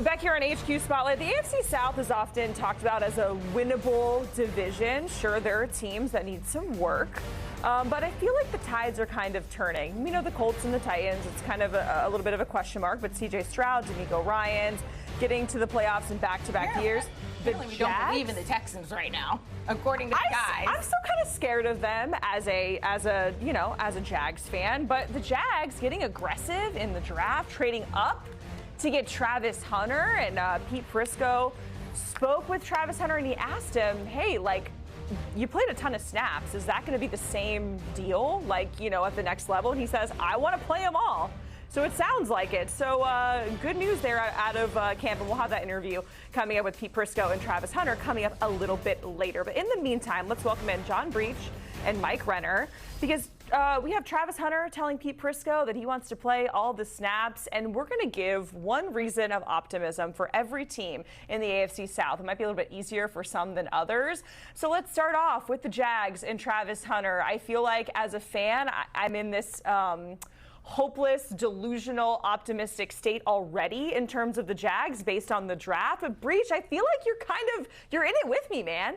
Back here on HQ Spotlight, the AFC South is often talked about as a winnable division. Sure, there are teams that need some work, but I feel like the tides are kind of turning. We know the Colts and the Titans, it's kind of a little bit of a question mark, but CJ Stroud, D'Amico Ryans, getting to the playoffs in back-to-back years. Apparently we don't believe in the Texans right now, according to the guys. I'm still kind of scared of them as a Jags fan, but the Jags getting aggressive in the draft, trading up to get Travis Hunter, and Pete Prisco spoke with Travis Hunter and he asked him, hey, like, you played a ton of snaps. Is that going to be the same deal, like, at the next level? And he says, I want to play them all. So it sounds like it. So good news there out of camp, and we'll have that interview coming up with Pete Prisco and Travis Hunter coming up a little bit later. But in the meantime, let's welcome in John Breech and Mike Renner, because we have Travis Hunter telling Pete Prisco that he wants to play all the snaps, and we're going to give one reason of optimism for every team in the AFC South. It might be a little bit easier for some than others. So let's start off with the Jags and Travis Hunter. I feel like as a fan, I'm in this hopeless, delusional, optimistic state already in terms of the Jags based on the draft. But Breech, I feel like you're in it with me, man.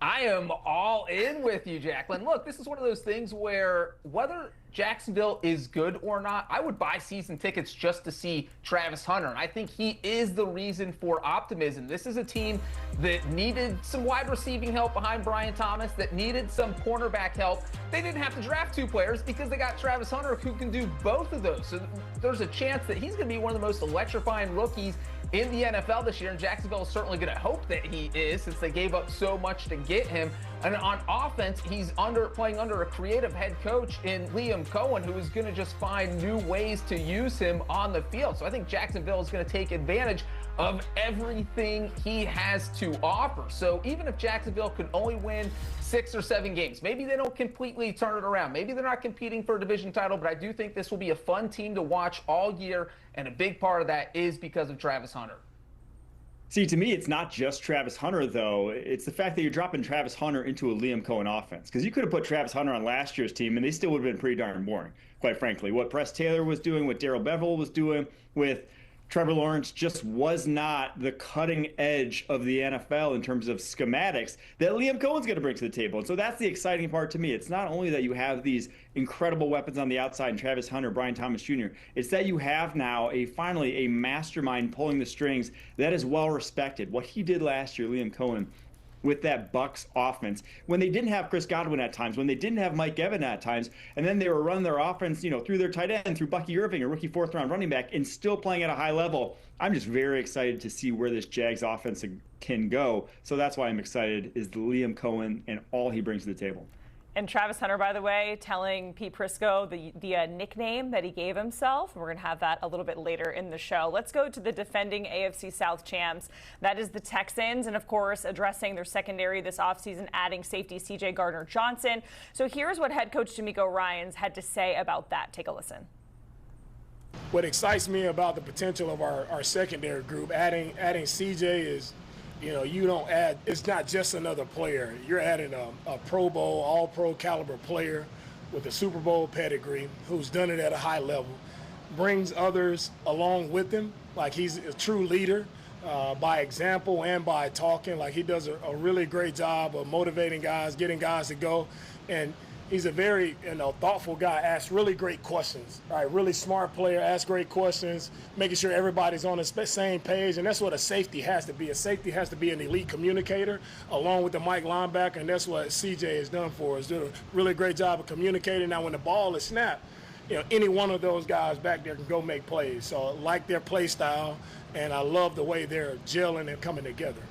I am all in with you, Jacqueline. Look, this is one of those things where whether Jacksonville is good or not, I would buy season tickets just to see Travis Hunter. And I think he is the reason for optimism. This is a team that needed some wide receiving help behind Brian Thomas, that needed some cornerback help. They didn't have to draft two players because they got Travis Hunter, who can do both of those. So there's a chance that he's going to be one of the most electrifying rookies in the NFL this year, and Jacksonville is certainly going to hope that he is, since they gave up so much to get him. And on offense, he's playing under a creative head coach in Liam Cohen, who is going to just find new ways to use him on the field. So I think Jacksonville is going to take advantage of everything he has to offer. So even if Jacksonville could only win 6 or 7 games, maybe they don't completely turn it around. Maybe they're not competing for a division title, but I do think this will be a fun team to watch all year, and a big part of that is because of Travis Hunter. See, to me, it's not just Travis Hunter, though. It's the fact that you're dropping Travis Hunter into a Liam Cohen offense. Because you could have put Travis Hunter on last year's team, and they still would have been pretty darn boring, quite frankly. What Press Taylor was doing, what Darrell Bevell was doing with Trevor Lawrence just was not the cutting edge of the NFL in terms of schematics that Liam Cohen's going to bring to the table. And so that's the exciting part to me. It's not only that you have these incredible weapons on the outside in Travis Hunter, Brian Thomas Jr., it's that you have now finally a mastermind pulling the strings that is well respected. What he did last year, Liam Cohen, with that Bucs offense, when they didn't have Chris Godwin at times, when they didn't have Mike Evans at times, and then they were running their offense, through their tight end, through Bucky Irving, a rookie 4th-round running back, and still playing at a high level. I'm just very excited to see where this Jags offense can go. So that's why I'm excited, is the Liam Cohen and all he brings to the table. And Travis Hunter, by the way, telling Pete Prisco the nickname that he gave himself. We're going to have that a little bit later in the show. Let's go to the defending AFC South champs. That is the Texans, and of course, addressing their secondary this offseason, adding safety C.J. Gardner-Johnson. So here's what head coach D'Amico Ryans had to say about that. Take a listen. What excites me about the potential of our secondary group, adding CJ is, you don't add, it's not just another player. You're adding a Pro Bowl, all-pro caliber player with a Super Bowl pedigree who's done it at a high level, brings others along with him. Like, he's a true leader by example and by talking. Like, he does a really great job of motivating guys, getting guys to go. And he's a very thoughtful guy, asks really great questions. All right, really smart player, asks great questions, making sure everybody's on the same page, and that's what a safety has to be. A safety has to be an elite communicator, along with the Mike linebacker, and that's what CJ has done for us. Did a really great job of communicating. Now, when the ball is snapped, any one of those guys back there can go make plays. So I like their play style, and I love the way they're gelling and coming together.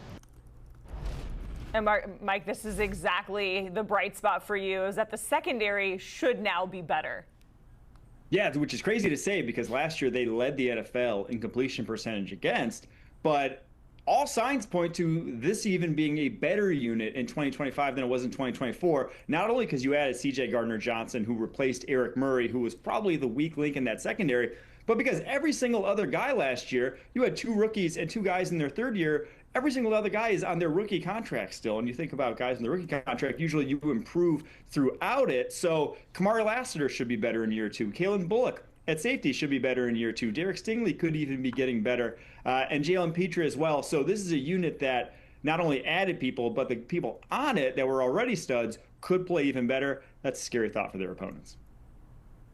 And Mike, this is exactly the bright spot for you, is that the secondary should now be better. Yeah, which is crazy to say because last year they led the NFL in completion percentage against, but all signs point to this even being a better unit in 2025 than it was in 2024, not only because you added C.J. Gardner-Johnson, who replaced Eric Murray, who was probably the weak link in that secondary, but because every single other guy last year, you had 2 rookies and 2 guys in their 3rd year, every single other guy is on their rookie contract still. And you think about guys in the rookie contract, usually you improve throughout it. So Kamari Lassiter should be better in year 2. Kalen Bullock at safety should be better in year 2. Derek Stingley could even be getting better, and Jalen Petrie as well. So this is a unit that not only added people, but the people on it that were already studs could play even better. That's a scary thought for their opponents.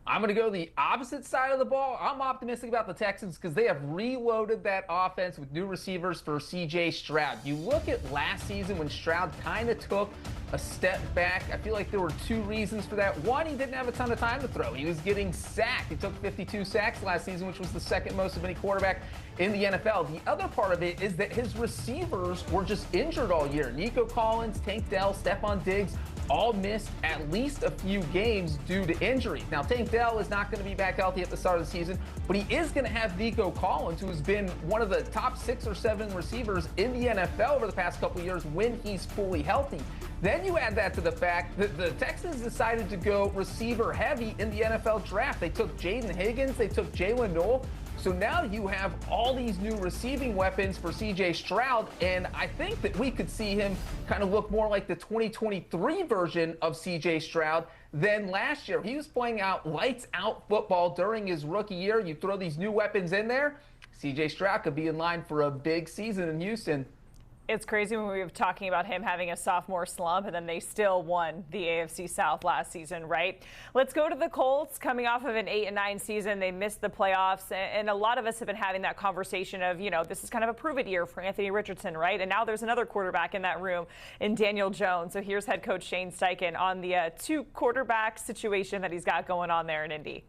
I'm going to go the opposite side of the ball. I'm optimistic about the Texans because they have reloaded that offense with new receivers for C.J. Stroud. You look at last season when Stroud kind of took a step back. I feel like there were 2 reasons for that. One, he didn't have a ton of time to throw. He was getting sacked. He took 52 sacks last season, which was the second most of any quarterback in the NFL. The other part of it is that his receivers were just injured all year. Nico Collins, Tank Dell, Stephon Diggs all missed at least a few games due to injury. Now, Tank Dell is not going to be back healthy at the start of the season, but he is going to have Nico Collins, who has been one of the top 6 or 7 receivers in the NFL over the past couple of years when he's fully healthy. Then you add that to the fact that the Texans decided to go receiver heavy in the NFL draft. They took Jaden Higgins, they took Jalen Noel. So now you have all these new receiving weapons for C.J. Stroud, and I think that we could see him kind of look more like the 2023 version of C.J. Stroud than last year. He was playing out lights-out football during his rookie year. You throw these new weapons in there, C.J. Stroud could be in line for a big season in Houston. It's crazy when we were talking about him having a sophomore slump, and then they still won the AFC South last season, right? Let's go to the Colts. Coming off of an 8-9 season, they missed the playoffs, and a lot of us have been having that conversation of, you know, this is kind of a prove-it year for Anthony Richardson, right? And now there's another quarterback in that room in Daniel Jones. So here's head coach Shane Steichen on the 2 quarterback situation that he's got going on there in Indy.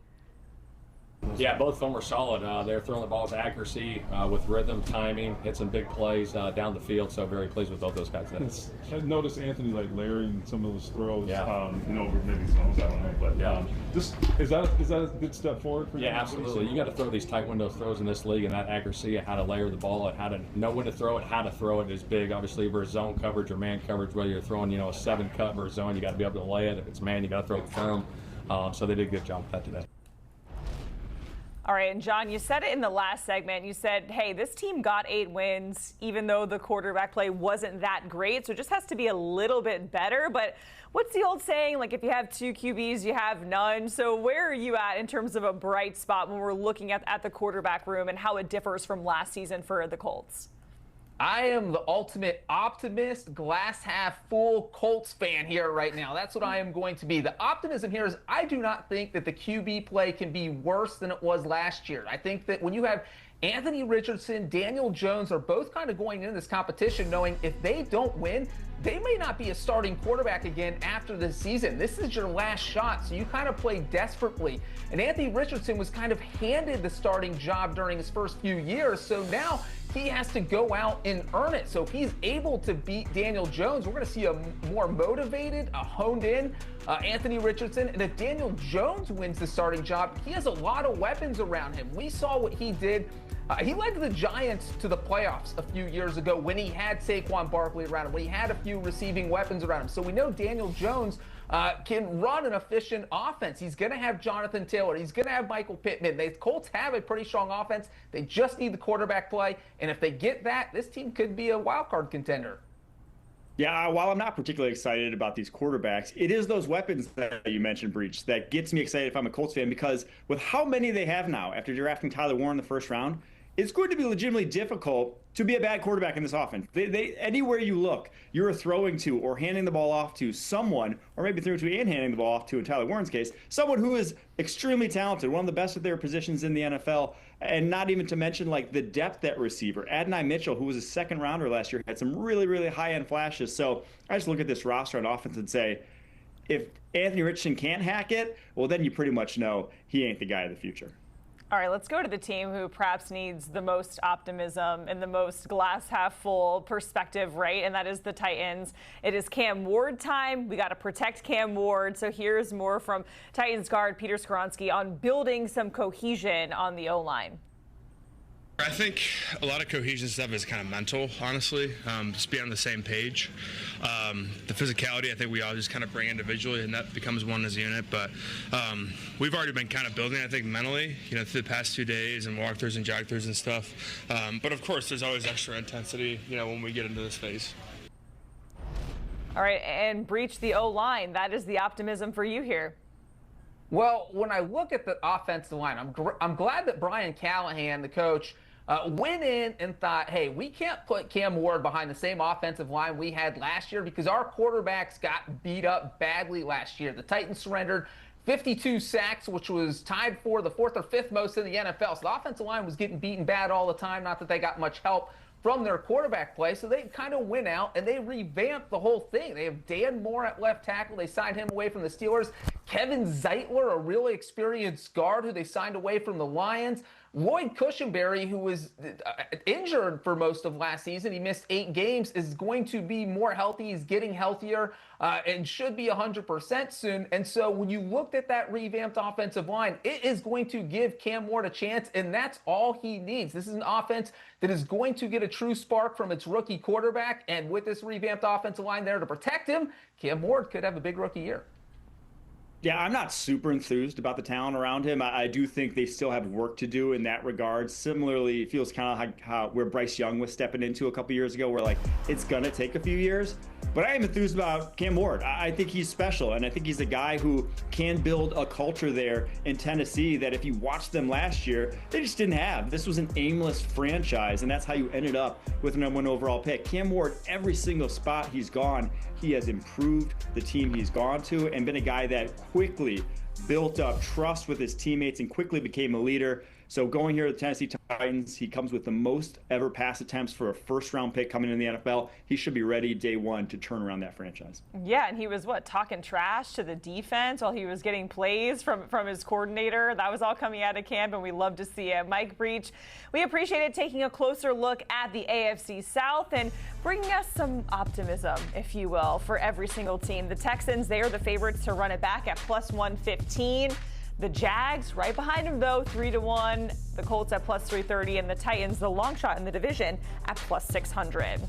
Yeah, both of them were solid. They're throwing the ball with accuracy, with rhythm, timing, hit some big plays down the field. So very pleased with both those guys. I noticed Anthony layering some of those throws, yeah. Over maybe zones. I don't know, but yeah. Is that a good step forward for you? Yeah, absolutely. You got to throw these tight window throws in this league, and that accuracy, how to layer the ball, and how to know when to throw it, how to throw it is big. Obviously, versus zone coverage or man coverage, whether you're throwing a 7 cut versus zone, you got to be able to lay it. If it's man, you got to throw it firm. So they did a good job with that today. All right, and John, you said it in the last segment. You said, hey, this team got 8 wins, even though the quarterback play wasn't that great, so it just has to be a little bit better. But what's the old saying, like if you have 2 QBs, you have none? So where are you at in terms of a bright spot when we're looking at the quarterback room and how it differs from last season for the Colts? I am the ultimate optimist, glass half full Colts fan here right now. That's what I am going to be. The optimism here is I do not think that the QB play can be worse than it was last year. I think that when you have Anthony Richardson, Daniel Jones are both kind of going into this competition knowing if they don't win, they may not be a starting quarterback again after this season. This is your last shot, so you kind of play desperately. And Anthony Richardson was kind of handed the starting job during his first few years, so now he has to go out and earn it. So if he's able to beat Daniel Jones, we're going to see a more motivated, a honed-in Anthony Richardson. And if Daniel Jones wins the starting job, he has a lot of weapons around him. We saw what he did. He led the Giants to the playoffs a few years ago when he had Saquon Barkley around him, when he had a few receiving weapons around him. So we know Daniel Jones can run an efficient offense. He's going to have Jonathan Taylor. He's going to have Michael Pittman. The Colts have a pretty strong offense. They just need the quarterback play. And if they get that, this team could be a wild card contender. Yeah, while I'm not particularly excited about these quarterbacks, it is those weapons that you mentioned, Breech, that gets me excited if I'm a Colts fan, because with how many they have now after drafting Tyler Warren in the first round, it's going to be legitimately difficult to be a bad quarterback in this offense. Anywhere you look, you're throwing to or handing the ball off to someone, or maybe throwing to and handing the ball off to, in Tyler Warren's case, someone who is extremely talented, one of the best at their positions in the NFL, and not even to mention like the depth at receiver. Adonai Mitchell, who was a second rounder last year, had some really, really high-end flashes. So I just look at this roster on offense and say, if Anthony Richardson can't hack it, well, then you pretty much know he ain't the guy of the future. All right, let's go to the team who perhaps needs the most optimism and the most glass half full perspective, right? And that is the Titans. It is Cam Ward time. We got to protect Cam Ward. So here's more from Titans guard Peter Skoronski on building some cohesion on the O-line. I think a lot of cohesion stuff is kind of mental, honestly, just be on the same page. The physicality, I think we all just kind of bring individually, and that becomes one as a unit. But we've already been kind of building, I think, mentally, through the past 2 days and walkthroughs and jog-throughs and stuff. But, of course, there's always extra intensity, when we get into this phase. All right, and Breech the O-line. That is the optimism for you here. Well, when I look at the offensive line, I'm glad that Brian Callahan, the coach, went in and thought, hey, we can't put Cam Ward behind the same offensive line we had last year because our quarterbacks got beat up badly last year. The Titans surrendered 52 sacks, which was tied for the 4th or 5th most in the NFL. So the offensive line was getting beaten bad all the time. Not that they got much help from their quarterback play. So they kind of went out and they revamped the whole thing. They have Dan Moore at left tackle. They signed him away from the Steelers. Kevin Zeitler, a really experienced guard who they signed away from the Lions. Lloyd Cushenberry, who was injured for most of last season, he missed 8 games, is going to be more healthy. He's getting healthier and should be 100% soon. And so when you looked at that revamped offensive line, it is going to give Cam Ward a chance, and that's all he needs. This is an offense that is going to get a true spark from its rookie quarterback, and with this revamped offensive line there to protect him, Cam Ward could have a big rookie year. Yeah, I'm not super enthused about the talent around him. I do think they still have work to do in that regard. Similarly, it feels kind of like how where Bryce Young was stepping into a couple years ago, where like it's gonna take a few years. But I am enthused about Cam Ward. I think he's special, and I think he's a guy who can build a culture there in Tennessee that if you watched them last year, they just didn't have. This was an aimless franchise, and that's how you ended up with a #1 overall pick. Cam Ward, every single spot he's gone, he has improved the team he's gone to and been a guy that quickly built up trust with his teammates and quickly became a leader. So going here to the Tennessee Titans, he comes with the most ever pass attempts for a first-round pick coming in the NFL. He should be ready day one to turn around that franchise. Yeah, and he was, talking trash to the defense while he was getting plays from his coordinator. That was all coming out of camp, and we love to see it. Mike Breech, we appreciated taking a closer look at the AFC South and bringing us some optimism, if you will, for every single team. The Texans, they are the favorites to run it back at +115. The Jags right behind them, though, 3-1. The Colts at +330, and the Titans, the long shot in the division, at +600.